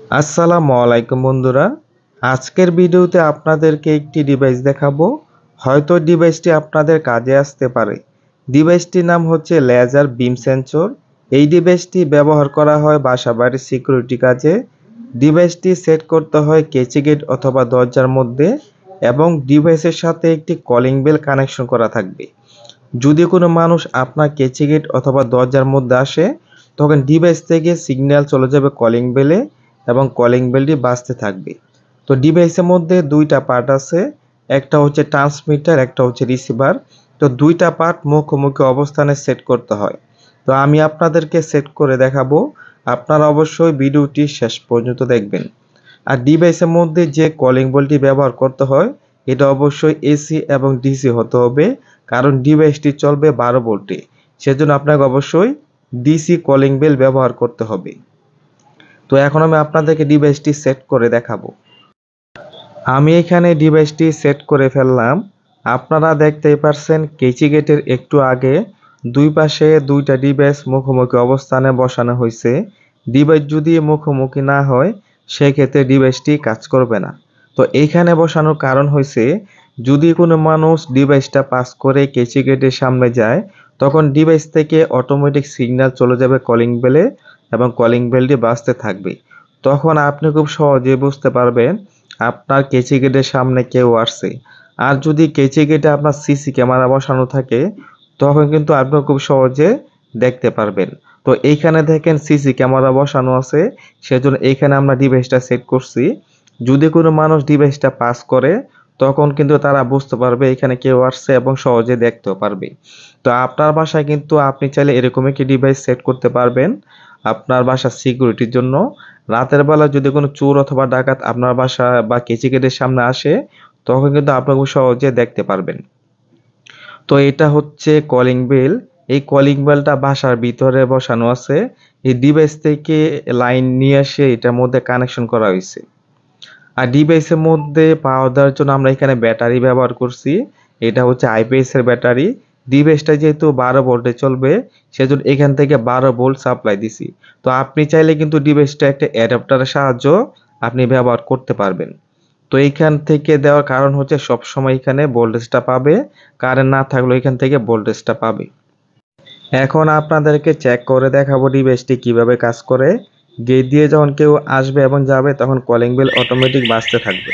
আসসালামু আলাইকুম বন্ধুরা। আজকের ভিডিওতে আপনাদেরকে একটি ডিভাইস দেখাবো। হয়তো ডিভাইসটি আপনাদের কাজে আসতে পারে। ডিভাইসটির নাম হচ্ছে লেজার বিম সেন্সর। এই ডিভাইসটি ব্যবহার করা হয় বাসাবাড়ির সিকিউরিটি কাজে। ডিভাইসটি সেট করতে হয় কেচি গেট অথবা দরজার মধ্যে এবং ডিভাইসের সাথে একটি কলিং বেল কানেকশন করা থাকবে। যদি কোনো মানুষ আপনার কেচি গেট অথবা দরজার মধ্যে আসে, তখন ডিভাইস থেকে সিগন্যাল চলে যাবে কলিং বেলে এবং কলিং বেলটি বাজতে থাকবে। তো ডিভাইসের মধ্যে দুইটা পার্ট আছে, একটা হচ্ছে ট্রান্সমিটার, একটা হচ্ছে রিসিভার। তো দুইটা পার্ট মুখোমুখি অবস্থানে সেট করতে হয়। তো আমি আপনাদেরকে সেট করে দেখাবো, আপনারা অবশ্যই ভিডিওটি শেষ পর্যন্ত দেখবেন। আর ডিভাইসের মধ্যে যে কলিং বেলটি ব্যবহার করতে হয়, এটা অবশ্যই এসি এবং ডিসি হতে হবে, কারণ ডিভাইসটি চলবে 12 ভোল্টে। সেজন্য আপনাকে অবশ্যই ডিসি কলিং বেল ব্যবহার করতে হবে। তো এখন আমি আপনাদেরকে ডিভাইসটি সেট করে দেখাবো। আমি এখানে ডিভাইসটি সেট করে ফেললাম। আপনারা দেখতেই পারছেন কেচি গেটের একটু আগে দুই পাশে দুইটা ডিভাইস মুখোমুখি অবস্থানে বসানো হয়েছে। ডিভাইস যদি মুখোমুখি না হয়, সেক্ষেত্রে ডিভাইসটি কাজ করবে না। তো এইখানে বসানোর কারণ হয়েছে, যদি কোনো মানুষ ডিভাইসটা পাস করে কেচি গেটের সামনে যায়, তখন ডিভাইস থেকে অটোমেটিক সিগন্যাল চলে যাবে কলিং বেলে এবং কলিং বেলটি বাজতে থাকবে। তখন আপনি খুব সহজেই বুঝতে পারবেন আপনার কেচি গেটের সামনে কেউ আসছে। আর যদি কেচি গেটে আপনার সিসি ক্যামেরা বসানো থাকে, তখন কিন্তু আপনি খুব সহজে দেখতে পারবেন। তো এইখানে দেখেন সিসি ক্যামেরা বসানো আছে, সেজন্য এইখানে আমরা ডিভাইসটা সেট করছি। যদি কোনো মানুষ ডিভাইসটা পাস করে, তখন কিন্তু তারা বুঝতে পারবে এখানে কেউ আসছে এবং সহজে দেখতেও পারবে। তো আপনার বাসায় কিন্তু আপনি চাইলে এরকম একটি ডিভাইস সেট করতে পারবেন আপনার বাসার সিকিউরিটির জন্য। রাতের বেলা যদি কোনো চোর অথবা ডাকাত আপনার বাসা বা কেচি গেটের সামনে আসে, তখন কিন্তু আপনি খুব সহজে দেখতে পারবেন। তো এটা হচ্ছে কলিং বেল। এই কলিং বেলটা বাসার ভিতরে বসানো আছে। এই ডিভাইস থেকে লাইন নিয়ে এসে এটার মধ্যে কানেকশন করা হয়েছে। আর ডিভাইসের মধ্যে পাওয়ার দেওয়ার জন্য আমরা এখানে ব্যাটারি ব্যবহার করছি। এটা হচ্ছে আইপিএস এর ব্যাটারি। ডিভাইসটা যেহেতু 12 ভোল্টে চলবে, সেজন্য এখান থেকে 12 ভোল্ট সাপ্লাই দিছি। তো আপনি চাইলে কিন্তু ডিভাইসটা একটা অ্যাডাপ্টারের সাহায্য আপনি ব্যবহার করতে পারবেন। তো এইখান থেকে দেওয়ার কারণ হচ্ছে সবসময় এখানে ভোল্টেজটা পাবে, কারেন্ট না থাকলেও এখান থেকে ভোল্টেজটা পাবে। এখন আপনাদেরকে চেক করে দেখাবো ডিভাইসটি কিভাবে কাজ করে। গেট দিয়ে যখন কেউ আসবে এবং যাবে, তখন কলিং বেল অটোমেটিক বাজতে থাকবে।